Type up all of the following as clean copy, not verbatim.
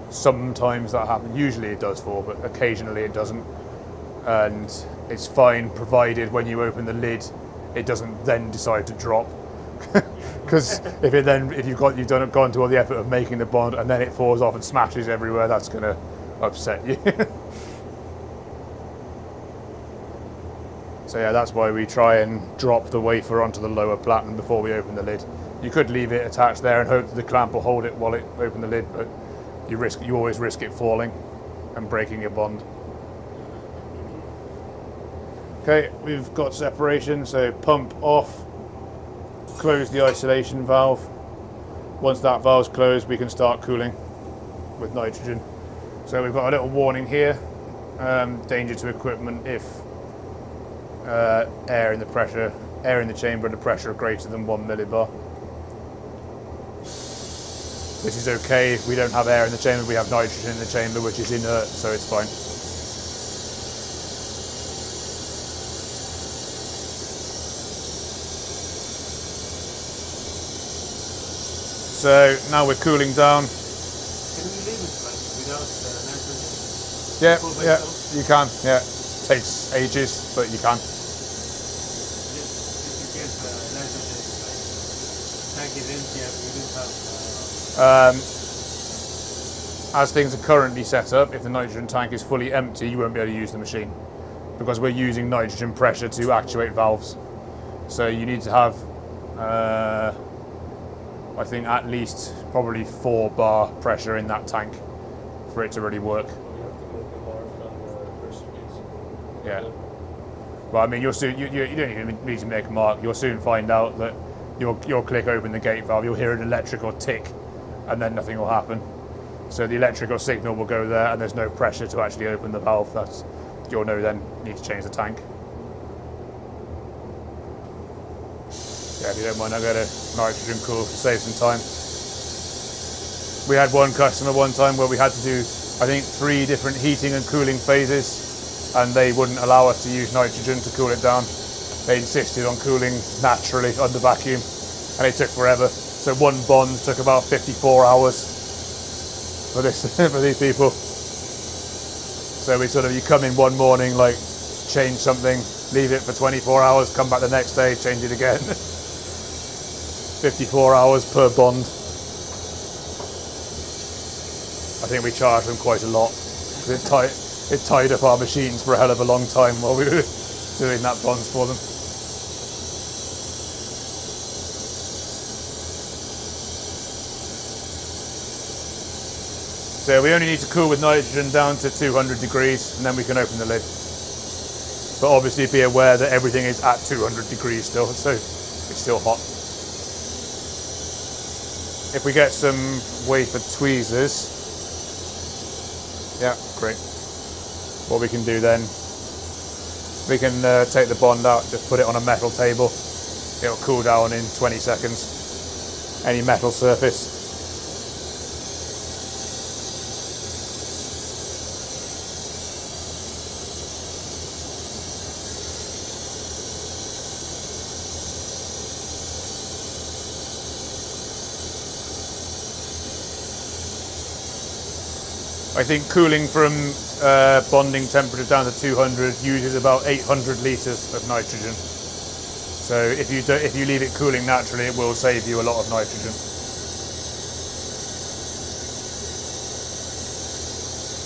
Sometimes that happens. Usually it does fall, but occasionally it doesn't. And it's fine provided when you open the lid, it doesn't then decide to drop. Because if you've gone to all the effort of making the bond and then it falls off and smashes everywhere, that's going to upset you. So yeah, that's why we try and drop the wafer onto the lower platen before we open the lid. You could leave it attached there and hope that the clamp will hold it while it open the lid, but you always risk it falling and breaking your bond. Okay, we've got separation, so pump off, close the isolation valve. Once that valve's closed, we can start cooling with nitrogen. So we've got a little warning here, danger to equipment if air in the chamber and the pressure are greater than 1 millibar. This is okay if we don't have air in the chamber, we have nitrogen in the chamber, which is inert, so it's fine. So now we're cooling down. Can we leave it like without nitrogen? Yeah, you can. Yeah, takes ages, but you can. If you get nitrogen, like tank is empty and we don't have. As things are currently set up, if the nitrogen tank is fully empty, you won't be able to use the machine because we're using nitrogen pressure to actuate valves. So you need to have, I think, at least probably 4 bar pressure in that tank for it to really work. We have to make a mark on the recipes. Yeah. Well, I mean, you don't even need to make a mark. You'll soon find out that you'll click open the gate valve, you'll hear an electrical tick, and then nothing will happen. So the electrical signal will go there, and there's no pressure to actually open the valve. You'll know then you need to change the tank. Yeah, if you don't mind, I'll go to nitrogen cool to save some time. We had one customer one time where we had to do, I think, 3 different heating and cooling phases, and they wouldn't allow us to use nitrogen to cool it down. They insisted on cooling naturally under vacuum, and it took forever. So one bond took about 54 hours for these people. So you come in one morning, like change something, leave it for 24 hours, come back the next day, change it again. 54 hours per bond. I think we charged them quite a lot. It tied up our machines for a hell of a long time while we were doing that bonds for them. So we only need to cool with nitrogen down to 200 degrees and then we can open the lid. But obviously be aware that everything is at 200 degrees still, so it's still hot. If we get some wafer tweezers, yeah, great. What we can do then, we can take the bond out, just put it on a metal table. It'll cool down in 20 seconds. Any metal surface. I think cooling from bonding temperature down to 200 uses about 800 litres of nitrogen. So if you leave it cooling naturally, it will save you a lot of nitrogen.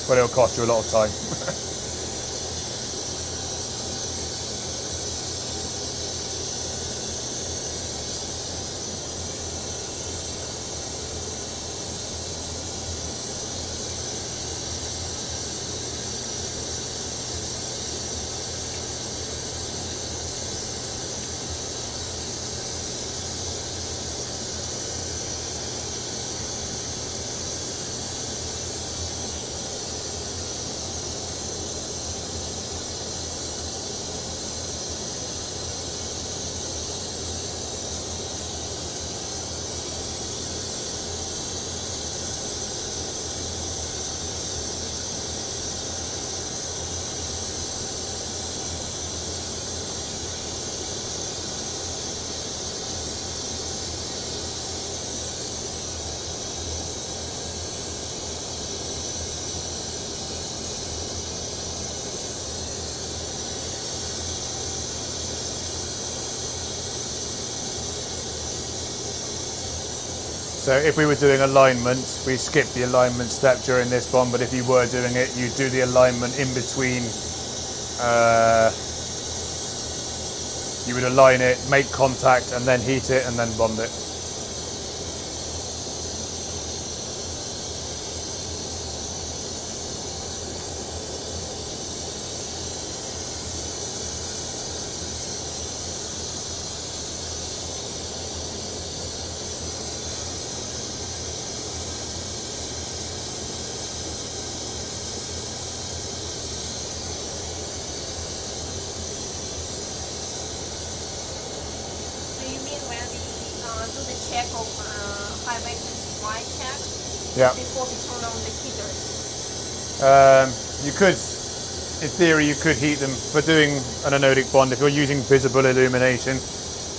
But it'll cost you a lot of time. So if we were doing alignment, we skip the alignment step during this bond, but if you were doing it, you do the alignment in between. You would align it, make contact, and then heat it, and then bond it. Do the check of high vacancy Y check Yeah. before we turn on the heaters. You could, in theory, you could heat them. For doing an anodic bond, if you're using visible illumination,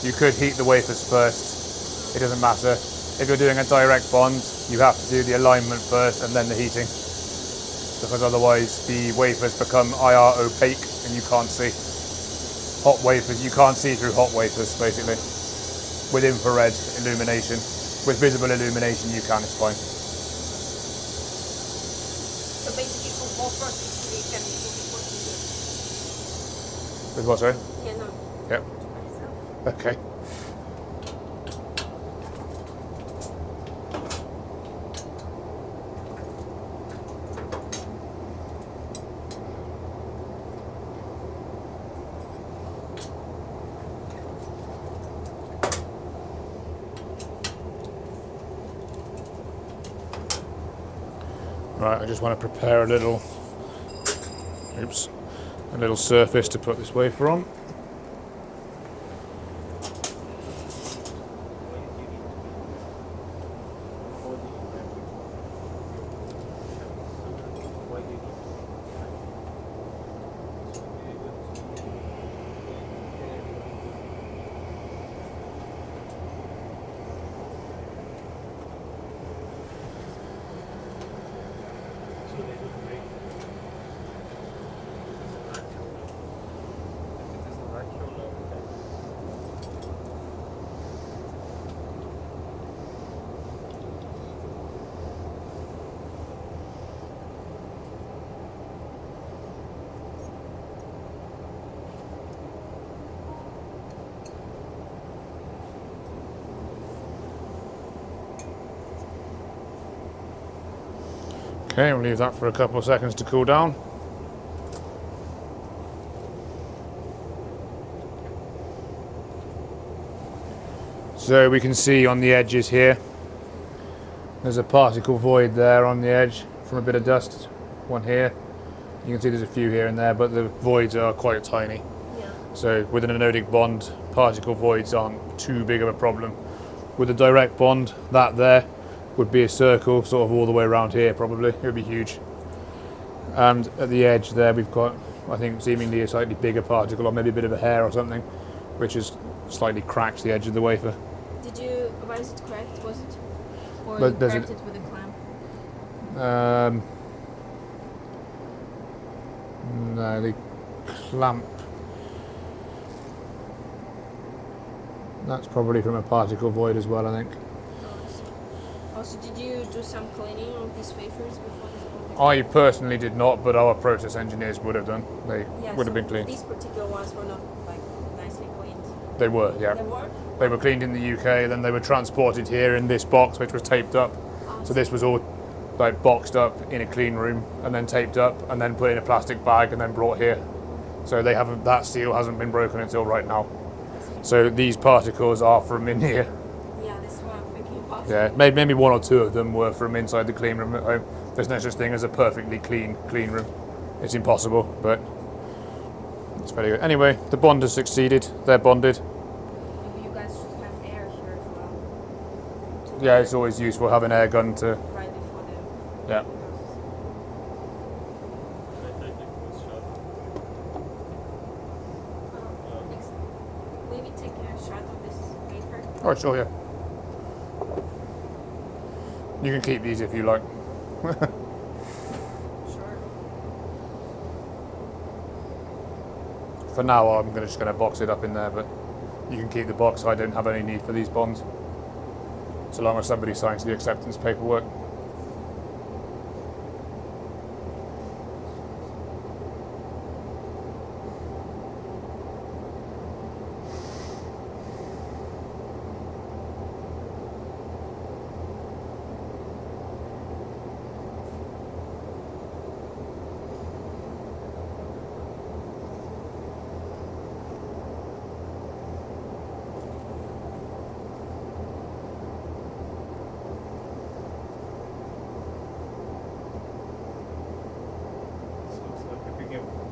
you could heat the wafers first. It doesn't matter. If you're doing a direct bond, you have to do the alignment first and then the heating, because otherwise the wafers become IR opaque and you can't see. Hot wafers, you can't see through hot wafers, basically. With infrared illumination. With visible illumination, you can, it's fine. So basically for both processes, we can do it. With what, sorry? Yeah, no. Yep. Okay. Right, I just want to prepare a little surface to put this wafer on. Okay, we'll leave that for a couple of seconds to cool down. So we can see on the edges here, there's a particle void there on the edge from a bit of dust. One here. You can see there's a few here and there, but the voids are quite tiny. Yeah. So with an anodic bond, particle voids aren't too big of a problem. With a direct bond, that there would be a circle sort of all the way around here probably. It would be huge. And at the edge there we've got, I think, seemingly a slightly bigger particle, or maybe a bit of a hair or something, which has slightly cracked the edge of the wafer. Did you, why is it cracked, was it? Or But you there's cracked a- it with a clamp? No, the clamp. That's probably from a particle void as well, I think. Oh, I see. Also, did you do some cleaning of these wafers before this bonding? I personally did not, but our process engineers would have done. They Yeah, would so have been cleaned. These particular ones were not like nicely cleaned. They were, yeah. They were? They were cleaned in the UK, then they were transported here in this box, which was taped up. So this was all like boxed up in a clean room, and then taped up, and then put in a plastic bag, and then brought here. So they haven't. That seal hasn't been broken until right now. So these particles are from in here. Yeah, this is what I'm thinking about. Yeah, maybe one or two of them were from inside the clean room at home. There's no such thing as a perfectly clean room. It's impossible, but it's very good. Anyway, the bond has succeeded. They're bonded. Maybe you guys should have air here as well. Yeah, it's always useful having air gun to. Right before the Yeah. process. Next, maybe take a shot of this wafer. Oh, sure, yeah. You can keep these if you like. Sure. For now, I'm just going to box it up in there, but you can keep the box. I don't have any need for these bonds. so long as somebody signs the acceptance paperwork. Looks like a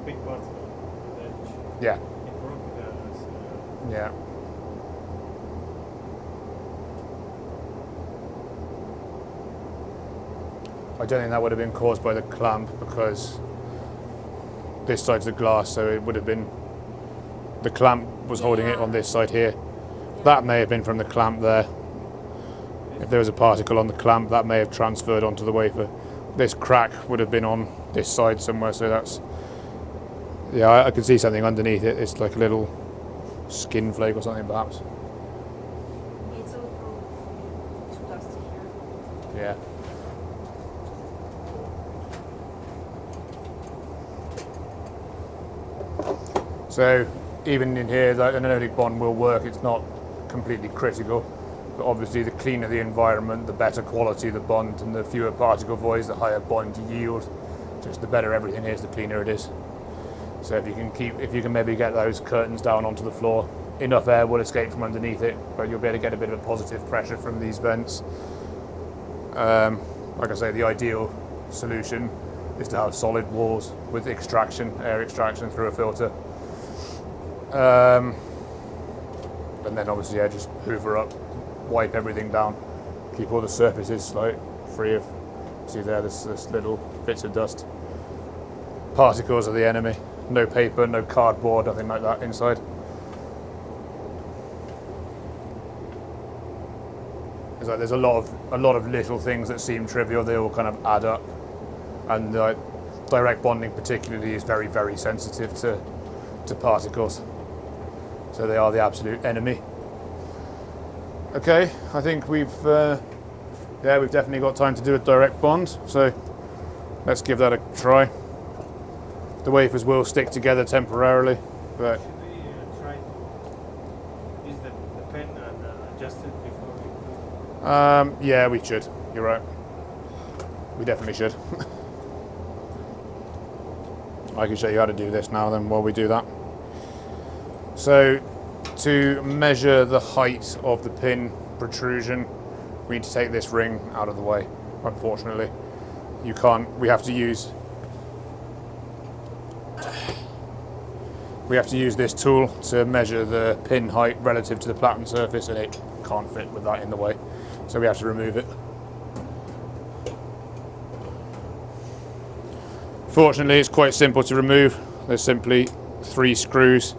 big particle on the edge. Yeah, It broke the yeah. I don't think that would have been caused by the clamp because this side's the glass, so it would have been the clamp was holding it on this side here. That may have been from the clamp there. If there was a particle on the clamp, that may have transferred onto the wafer. This crack would have been on this side somewhere, so that's... Yeah, I can see something underneath it. It's like a little skin flake or something, perhaps. It's a little too dusty here. Yeah. So even in here, like, an anodic bond will work. It's not completely critical, but obviously the cleaner the environment, the better quality the bond, and the fewer particle voids, the higher bond yield. Just the better everything is, the cleaner it is. So if you can maybe get those curtains down onto the floor, enough air will escape from underneath it, but you'll be able to get a bit of a positive pressure from these vents. Like I say, the ideal solution is to have solid walls with extraction, air extraction through a filter. And then obviously, yeah, just hoover up, wipe everything down, keep all the surfaces like free of, see there, this little bits of dust. Particles are the enemy. No paper, no cardboard, nothing like that inside. It's like there's a lot of little things that seem trivial. They all kind of add up, and direct bonding particularly is very, very sensitive to particles. So they are the absolute enemy. Okay, I think we've definitely got time to do a direct bond. So let's give that a try. The wafers will stick together temporarily, but should we try to use the pen and adjust it before we do? yeah, we should. You're right. We definitely should. I can show you how to do this now then while we do that. So to measure the height of the pin protrusion, we need to take this ring out of the way. Unfortunately, we have to use this tool to measure the pin height relative to the platen surface, and it can't fit with that in the way, so we have to remove it. Fortunately, it's quite simple to remove. There's simply 3 screws.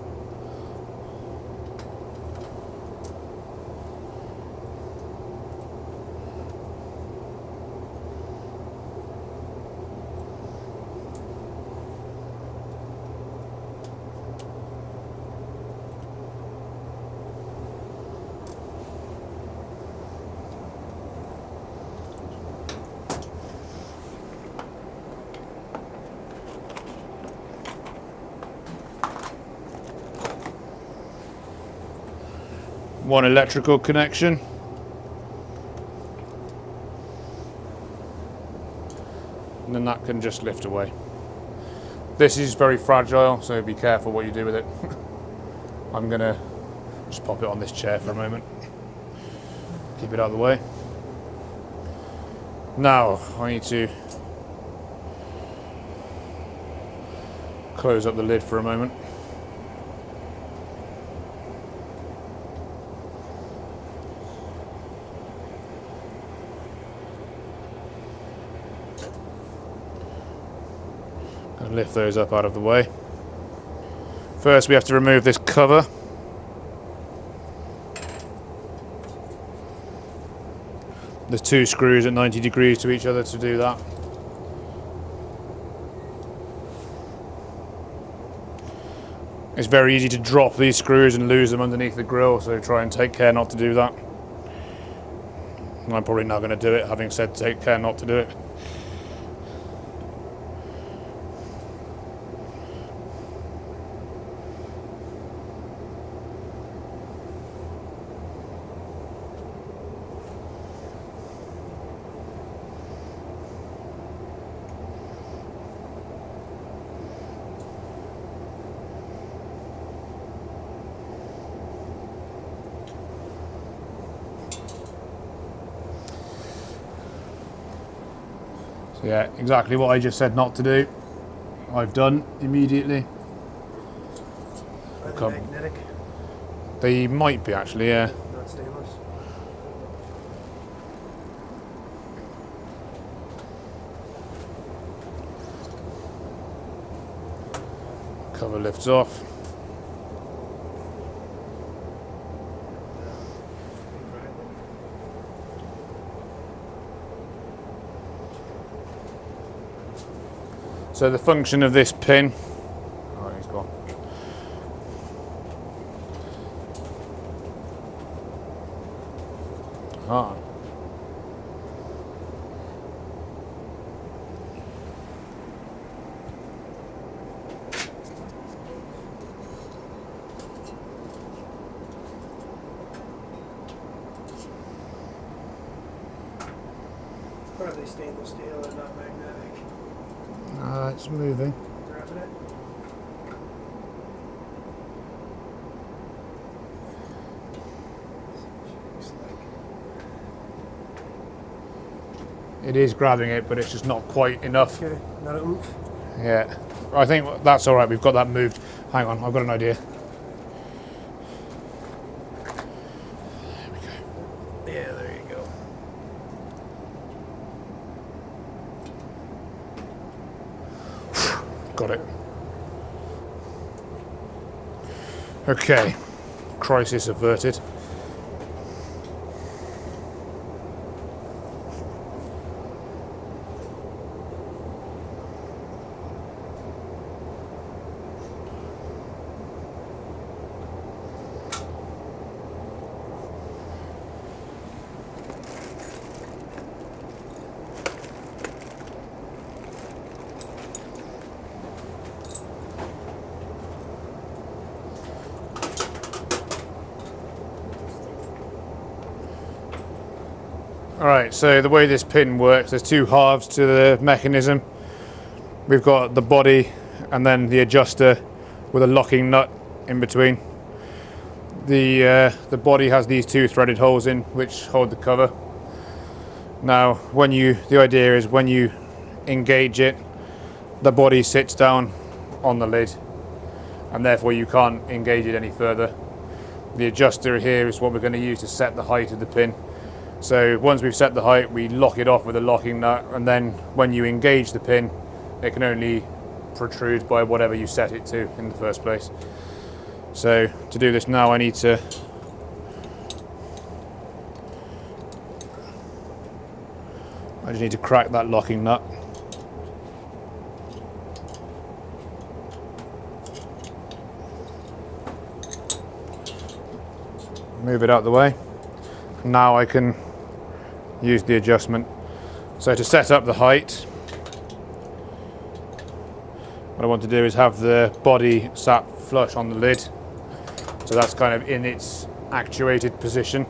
One electrical connection. And then that can just lift away. This is very fragile, so be careful what you do with it. I'm gonna just pop it on this chair for a moment. Keep it out of the way. Now, I need to close up the lid for a moment. And lift those up out of the way. First, we have to remove this cover. There's 2 screws at 90 degrees to each other to do that. It's very easy to drop these screws and lose them underneath the grill, so try and take care not to do that. And I'm probably not going to do it, having said take care not to do it. So yeah, exactly what I just said not to do, I've done immediately. Are they Come. magnetic? They might be actually, yeah. Not stainless? Cover lifts off. So the function of this pin, oh, he's gone. Ah. Probably stainless steel and not magnetic. It's moving. Grabbing it. Looks like. It is grabbing it, but it's just not quite enough. Okay, not a oomph. Yeah, I think that's all right. We've got that moved. Hang on, I've got an idea. Yeah, there you go. Got it. Okay, crisis averted. Alright, so the way this pin works, there's two halves to the mechanism. We've got the body and then the adjuster with a locking nut in between. The body has these two threaded holes in which hold the cover. Now, the idea is when you engage it, the body sits down on the lid and therefore you can't engage it any further. The adjuster here is what we're going to use to set the height of the pin. So once we've set the height, we lock it off with a locking nut, and then when you engage the pin, it can only protrude by whatever you set it to in the first place. So to do this now, I just need to crack that locking nut. Move it out of the way. Now I can use the adjustment. So to set up the height, what I want to do is have the body sat flush on the lid. So that's kind of in its actuated position.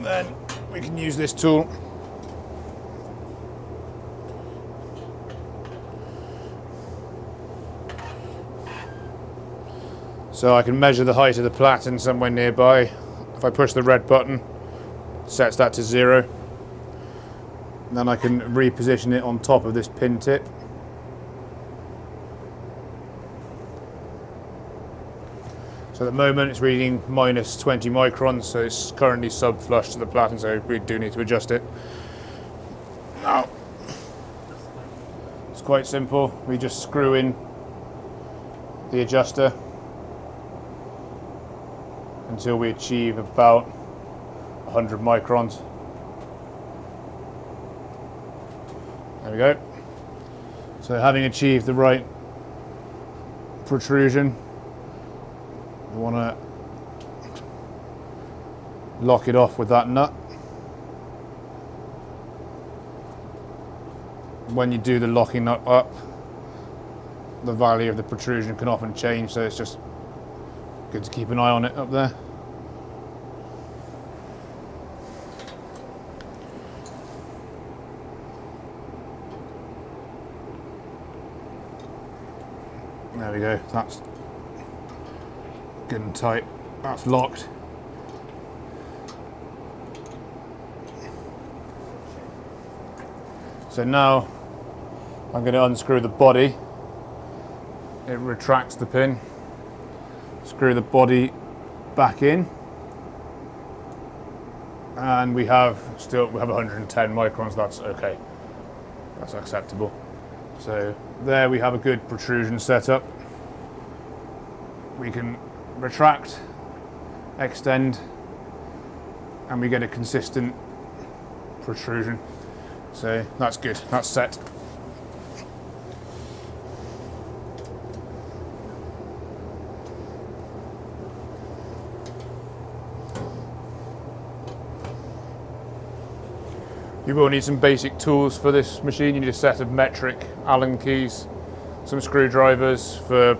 Then we can use this tool. So I can measure the height of the platen somewhere nearby. If I push the red button, it sets that to 0. And then I can reposition it on top of this pin tip. So at the moment it's reading minus 20 microns, so it's currently sub-flush to the platen, so we do need to adjust it. Now, it's quite simple. We just screw in the adjuster. until we achieve about 100 microns. There we go. So having achieved the right protrusion, we want to lock it off with that nut. When you do the locking nut up, the value of the protrusion can often change, so it's just good to keep an eye on it up there. There we go, that's good and tight, that's locked. So now I'm going to unscrew the body. It retracts the pin. Screw the body back in, and we have 110 microns. That's okay. That's acceptable. So there we have a good protrusion setup. We can retract, extend, and we get a consistent protrusion. So that's good, that's set. You will need some basic tools for this machine. You need a set of metric Allen keys, some screwdrivers for